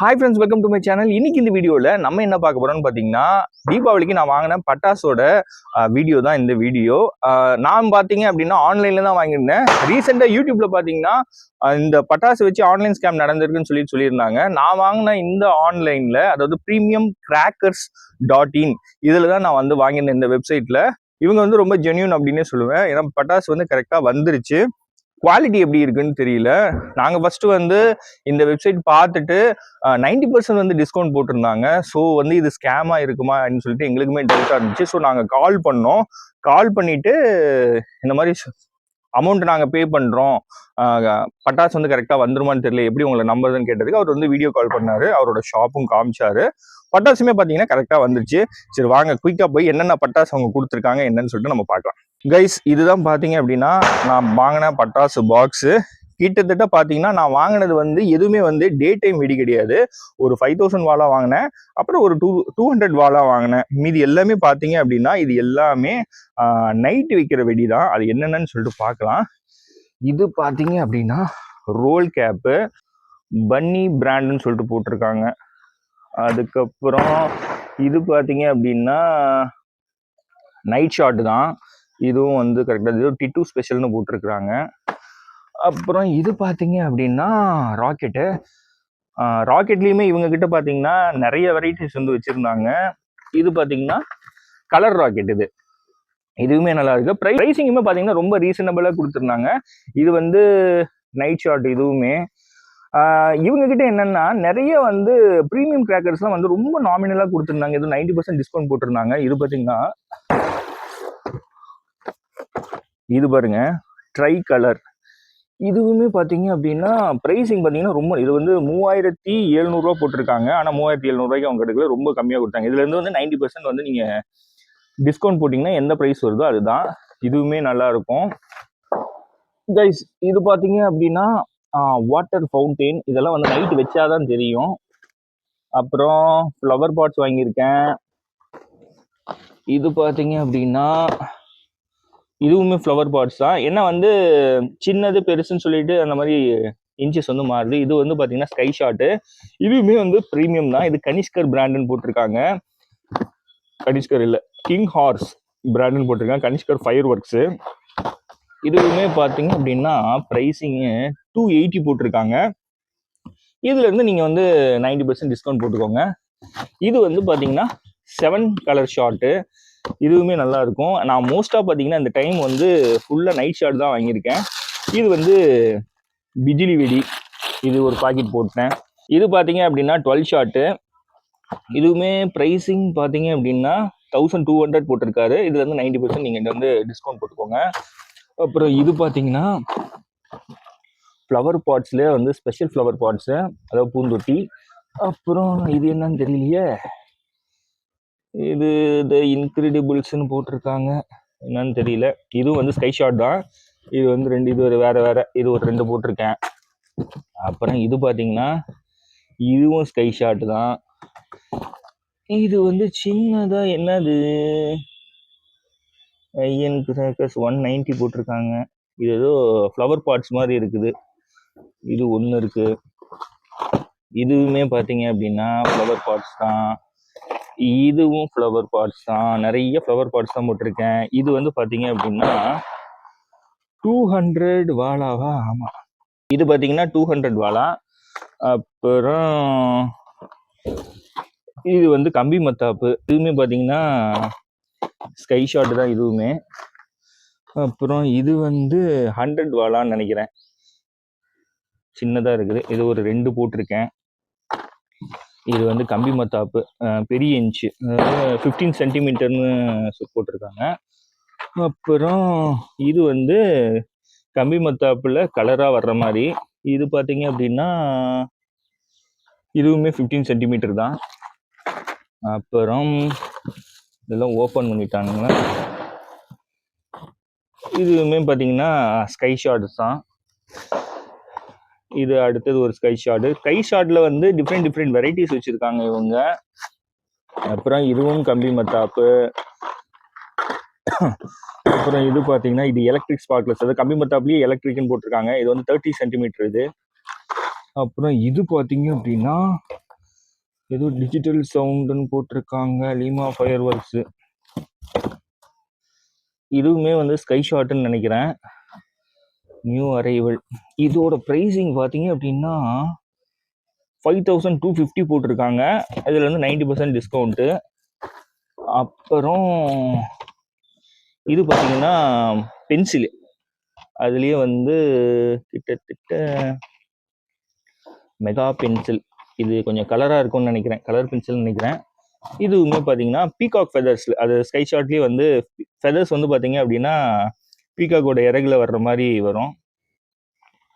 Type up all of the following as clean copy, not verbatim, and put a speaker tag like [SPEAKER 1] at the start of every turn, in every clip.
[SPEAKER 1] Hi friends, welcome to my channel. இன்னைக்கு இந்த வீடியோவில் நம்ம என்ன பார்க்க போறோம்னு பார்த்தீங்கன்னா, தீபாவளிக்கு நான் வாங்கின பட்டாசோட வீடியோ தான் இந்த வீடியோ. நான் பார்த்தீங்க அப்படின்னா ஆன்லைனில் தான் வாங்கியிருந்தேன். ரீசெண்டாக யூடியூப்ல பார்த்தீங்கன்னா இந்த பட்டாசு வச்சு ஆன்லைன் ஸ்கேம் நடந்திருக்குன்னு சொல்லியிருந்தாங்க. நான் வாங்கின இந்த ஆன்லைனில், அதாவது premiumcrackers.in, இதில் தான் நான் வாங்கியிருந்தேன். இந்த வெப்சைட்டில் இவங்க ரொம்ப ஜென்யூன் அப்படின்னே சொல்லுவேன். ஏன்னா பட்டாசு கரெக்டாக வந்துருச்சு. குவாலிட்டி எப்படி இருக்குன்னு தெரியல. நாங்கள் ஃபர்ஸ்ட் இந்த வெப்சைட் பார்த்துட்டு 90% டிஸ்கவுண்ட் போட்டிருந்தாங்க. ஸோ இது ஸ்கேமாக இருக்குமா அப்படின்னு சொல்லிட்டு எங்களுக்குமே டவுட்டாக இருந்துச்சு. ஸோ நாங்கள் கால் பண்ணோம். கால் பண்ணிட்டு இந்த மாதிரி அமௌண்ட் நாங்கள் பே பண்ணுறோம், பட்டாசு கரெக்டாக வந்துருமான்னு தெரியல, எப்படி உங்களை நம்புறதுன்னு கேட்டதுக்கு அவர் வீடியோ கால் பண்ணாரு. அவரோட ஷாப்பும் காமிச்சாரு. பட்டாசுமே பார்த்தீங்கன்னா கரெக்டாக வந்துருச்சு. சரி வாங்க குயிக்காக போய் என்னென்ன பட்டாசு அவங்க கொடுத்துருக்காங்க என்னன்னு சொல்லிட்டு நம்ம பார்க்கலாம். கைஸ், இதுதான் பார்த்தீங்க அப்படின்னா நான் வாங்கின பட்டாசு பாக்ஸு. கிட்டத்தட்ட பார்த்தீங்கன்னா நான் வாங்கினது எதுவுமே டே டைம் வெடி கிடையாது. ஒரு 5000 வாலா வாங்கினேன், அப்புறம் ஒரு 200 வாலா வாங்கினேன். மீதி எல்லாமே பார்த்தீங்க அப்படின்னா இது எல்லாமே நைட்டு வைக்கிற வெடி தான். அது என்னென்னு சொல்லிட்டு பார்க்கலாம். இது பார்த்தீங்க அப்படின்னா ரோல் கேப்பு, பன்னி பிராண்டுன்னு சொல்லிட்டு போட்டிருக்காங்க. அதுக்கப்புறம் இது பார்த்தீங்க அப்படின்னா நைட் ஷாட் தான். இதுவும் கரெக்டாக இது டிட்டு ஸ்பெஷல்னு போட்டிருக்கிறாங்க. அப்புறம் இது பார்த்தீங்க அப்படின்னா ராக்கெட்டு. ராக்கெட்லேயுமே இவங்க கிட்ட பார்த்தீங்கன்னா நிறைய வெரைட்டிஸ் வச்சுருந்தாங்க. இது பார்த்தீங்கன்னா கலர் ராக்கெட். இதுவுமே நல்லா இருக்கு. ப்ரைஸிங்குமே பார்த்தீங்கன்னா ரொம்ப ரீசனபிளாக கொடுத்துருந்தாங்க. இது நைட் ஷாட். இதுவுமே இவங்க கிட்ட என்னன்னா நிறைய ப்ரீமியம் கிராக்கர்ஸ்லாம் ரொம்ப நாமினலாக கொடுத்துருந்தாங்க. இது 90% டிஸ்கவுண்ட் போட்டிருந்தாங்க. இது பார்த்தீங்கன்னா இது பாருங்க, ட்ரை கலர். இதுவுமே பார்த்தீங்க அப்படின்னா ப்ரைஸிங் பார்த்தீங்கன்னா ரொம்ப, இது 3700 போட்டிருக்காங்க. ஆனால் 3700 அவங்க எடுக்கல, ரொம்ப கம்மியாக கொடுத்தாங்க. இதுலேருந்து 90% நீங்கள் டிஸ்கவுண்ட் போட்டிங்கன்னா எந்த ப்ரைஸ் வருதோ அதுதான். இதுவுமே நல்லா இருக்கும். கைஸ், இது பார்த்தீங்க அப்படின்னா வாட்டர் ஃபவுண்டெயின். இதெல்லாம் நைட்டு வச்சாதான் தெரியும். அப்புறம் ஃப்ளவர் பாட்ஸ் வாங்கியிருக்கேன். இது பார்த்தீங்க அப்படின்னா இதுவுமே ஃப்ளவர் பாட்ஸ் தான். என்ன சின்னது பெருசுன்னு சொல்லிட்டு அந்த மாதிரி இன்ச்சஸ் மாறுது. இது பார்த்தீங்கன்னா ஸ்கை ஷாட்டு. இதுவுமே ப்ரீமியம் தான். இது கனிஷ்கர் பிராண்டுன்னு போட்டிருக்காங்க. கனிஷ்கர் இல்லை, கிங் ஹார்ஸ் பிராண்டுன்னு போட்டிருக்காங்க. கனிஷ்கர் ஃபயர் ஒர்க்ஸு. இதுவுமே பார்த்தீங்க அப்படின்னா ப்ரைஸிங்கு 280 போட்டிருக்காங்க. இதுலேருந்து நீங்கள் 90% டிஸ்கவுண்ட் போட்டுக்கோங்க. இது பார்த்தீங்கன்னா 7 கலர் ஷாட்டு. இதுவுமே நல்லா இருக்கும். நான் மோஸ்ட்டாக பார்த்தீங்கன்னா இந்த டைம் ஃபுல்லாக நைட் ஷாட் தான் வாங்கியிருக்கேன். இது பிஜிலி வெடி. இது ஒரு பாக்கெட் போட்டேன். இது பார்த்தீங்க அப்படின்னா 12 ஷாட்டு. இதுவுமே ப்ரைஸிங் பார்த்தீங்க அப்படின்னா 1200 போட்டிருக்காரு. இதுல 90% நீங்கள் டிஸ்கவுண்ட் போட்டுக்கோங்க. அப்புறம் இது பார்த்தீங்கன்னா ஃப்ளவர் பாட்ஸ்லேயே ஸ்பெஷல் ஃப்ளவர் பாட்ஸு, அதாவது பூந்தொட்டி. அப்புறம் இது என்னன்னு தெரியலையே, இது த இன்க்ரெடிபிள்ஸ்ன்னு போட்டிருக்காங்க, என்னன்னு தெரியல. இதுவும் ஸ்கை ஷாட் தான். இது 2, இது வேற இது ஒரு 2 போட்டிருக்கேன். அப்புறம் இது பார்த்தீங்கன்னா இதுவும் ஸ்கை ஷாட் தான். இது சின்னதா என்னது கிராக்கர்ஸ் 190 போட்டிருக்காங்க. இது ஏதோ ஃப்ளவர் பாட்ஸ் மாதிரி இருக்குது. இது ஒன்று இருக்கு. இதுவுமே பார்த்தீங்க அப்படின்னா ஃப்ளவர் பாட்ஸ் தான். இதுவும் ஃப்ளவர் பாட்ஸ் தான். நிறைய ஃப்ளவர் பாட்ஸ் தான் போட்டிருக்கேன். இது பார்த்தீங்க அப்படின்னா 200 வாலாவா? ஆமாம், இது பார்த்தீங்கன்னா 200 வாலா. அப்புறம் இது கம்பி மத்தாப்பு. இதுவுமே பார்த்தீங்கன்னா ஸ்கை ஷாட் தான் இதுவுமே. அப்புறம் இது 100 வாலான்னு நினைக்கிறேன். சின்னதாக இருக்குது. இது ஒரு 2 போட்டிருக்கேன். இது கம்பி மத்தாப்பு, பெரிய இன்ச்சு, 15 சென்டிமீட்டர்னு போட்டிருக்காங்க. அப்புறம் இது கம்பி மத்தாப்புல கலராக வர்ற மாதிரி. இது பார்த்தீங்க அப்படின்னா இதுவுமே 15 சென்டிமீட்டர் தான். அப்புறம் இதெல்லாம் ஓப்பன் பண்ணிட்டானுங்களா. இதுவுமே பார்த்தீங்கன்னா ஸ்கை ஷாட்ஸ் தான். இது அடுத்தது ஒரு ஸ்கை ஷாட். ஸ்கை ஷாட்ல டிஃப்ரெண்ட் வெரைட்டிஸ் வச்சிருக்காங்க இவங்க. அப்புறம் இதுவும் கம்பி மத்தாப்பு. அப்புறம் இது பார்த்தீங்கன்னா இது எலக்ட்ரிக் ஸ்பார்க்லஸ், அதாவது கம்பி மத்தாப்புலேயே எலக்ட்ரிக்னு போட்டிருக்காங்க. இது 30 சென்டிமீட்டர் இது. அப்புறம் இது பார்த்தீங்க அப்படின்னா ஏதோ டிஜிட்டல் சவுண்டுன்னு போட்டிருக்காங்க. Lima fire works. இதுவுமே வந்து ஸ்கை ஷாட்டுன்னு நினைக்கிறேன். New arrival. இதோட ப்ரைஸிங் பார்த்தீங்க அப்படின்னா 5250 போட்டிருக்காங்க. இதில் வந்து 90% டிஸ்கவுண்ட்டு. அப்புறம் இது பார்த்தீங்கன்னா பென்சிலு. அதுலேயே வந்து கிட்டத்தட்ட மெகா பென்சில். இது கொஞ்சம் கலராக இருக்கும்னு நினைக்கிறேன். கலர் பென்சில்னு நினைக்கிறேன். இதுவுமே பார்த்தீங்கன்னா பீகாக் ஃபெதர்ஸ். அது ஸ்கை ஷாட்லேயே வந்து ஃபெதர்ஸ் வந்து பார்த்தீங்க அப்படின்னா பீகாக்கோட இறகுல வர்ற மாதிரி வரும்.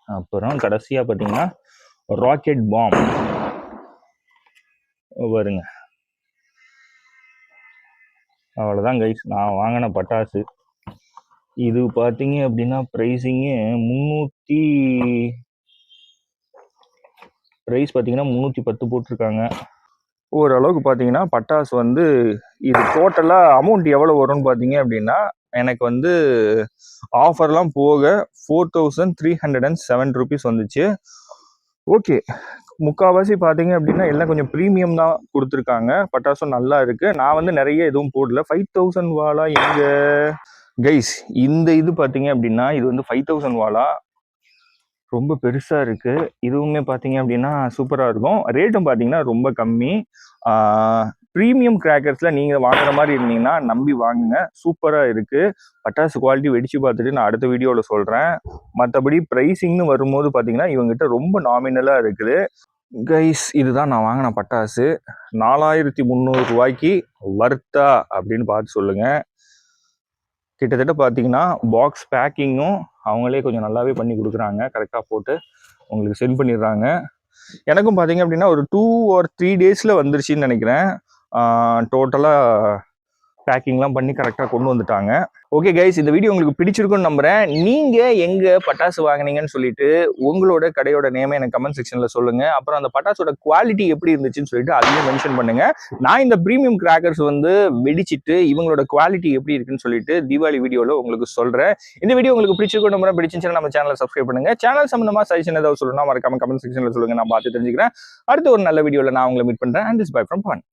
[SPEAKER 1] அப்புறம் கடைசியாக பார்த்தீங்கன்னா ராக்கெட் பாம் வருங்க. அவ்வளோதான் கைஸ் நான் வாங்கின பட்டாசு. இது பார்த்தீங்க அப்படின்னா ப்ரைஸிங்கு 310 போட்டிருக்காங்க. ஓரளவுக்கு பார்த்தீங்கன்னா பட்டாசு வந்து இது டோட்டலாக அமௌண்ட் எவ்வளோ வரும்னு பார்த்தீங்க அப்படின்னா எனக்கு வந்து ஆஃபர்லாம் போக 4307 ருபீஸ் வந்துச்சு. ஓகே, முக்கால்வாசி பார்த்தீங்க அப்படின்னா எல்லாம் கொஞ்சம் ப்ரீமியம் தான் கொடுத்துருக்காங்க. பட்டாசும் நல்லா இருக்கு. நான் வந்து நிறைய எதுவும் போடல. 5000 வாலா எங்க கைஸ்? இந்த இது பார்த்தீங்க அப்படின்னா இது வந்து 5000 வாலா ரொம்ப பெருசா இருக்கு. இதுவுமே பார்த்தீங்க அப்படின்னா சூப்பரா இருக்கும். ரேட்டும் பார்த்தீங்கன்னா ரொம்ப கம்மி. ப்ரீமியம் கிராக்கர்ஸ்ல நீங்க வாங்குற மாதிரி இருந்தீங்கன்னா நம்பி வாங்குங்க. சூப்பரா இருக்கு. பட்டாசு குவாலிட்டி வெடிச்சு பார்த்துட்டு நான் அடுத்த வீடியோவில் சொல்றேன். மற்றபடி ப்ரைஸிங்னு வரும்போது பார்த்தீங்கன்னா இவங்ககிட்ட ரொம்ப நாமினலா இருக்குது. கைஸ் இதுதான் நான் வாங்கின பட்டாசு. 4300 ரூபாய்க்கு வர்த்தா அப்படின்னு பார்த்து சொல்லுங்க. கிட்டத்தட்ட பார்த்தீங்கன்னா பாக்ஸ் பேக்கிங்கும் அவங்களே கொஞ்சம் நல்லாவே பண்ணி கொடுக்குறாங்க. கரெக்டாக போட்டு உங்களுக்கு சென்ட் பண்ணிடுறாங்க. எனக்கும் பார்த்தீங்க அப்படின்னா ஒரு 2 or 3 டேஸில் வந்துருச்சுன்னு நினைக்கிறேன். டோட்டலாக பேக்கிங்லாம் பண்ணி கரெக்டாக கொண்டு வந்துட்டாங்க. ஓகே கைஸ், இந்த வீடியோ உங்களுக்கு பிடிச்சிருக்குன்னு நம்புறேன். நீங்கள் எங்கே பட்டாசு வாங்கினீங்கன்னு சொல்லிட்டு உங்களோட கடையோட நேமை எனக்கு கமெண்ட் செக்ஷனில் சொல்லுங்கள். அப்புறம் அந்த பட்டாசோட குவாலிட்டி எப்படி இருந்துச்சுன்னு சொல்லிட்டு அதையும் மென்ஷன் பண்ணுங்கள். நான் இந்த ப்ரீமியம் கிராக்கர்ஸ் வந்து வெடிச்சிட்டு இவங்களோட குவாலிட்டி எப்படி இருக்குன்னு சொல்லிட்டு தீபாவளி வீடியோவில் உங்களுக்கு சொல்கிறேன். இந்த வீடியோ உங்களுக்கு பிடிச்சிருக்குன்னு நம்புறேன். பிடிச்சிருந்துச்சுன்னா நம்ம சேனலை சப்ஸ்கிரைப் பண்ணுங்கள். சேனல் சம்மந்தமாக சஜஷன் ஏதாவது சொல்லணும்னா மறக்காம கமெண்ட் செக்ஷனில் சொல்லுங்கள். நான் பார்த்து தெரிஞ்சுக்கிறேன். அடுத்த ஒரு நல்ல வீடியோவில் நான் உங்களை மீட் பண்ணுறேன். And this bye from Pawan.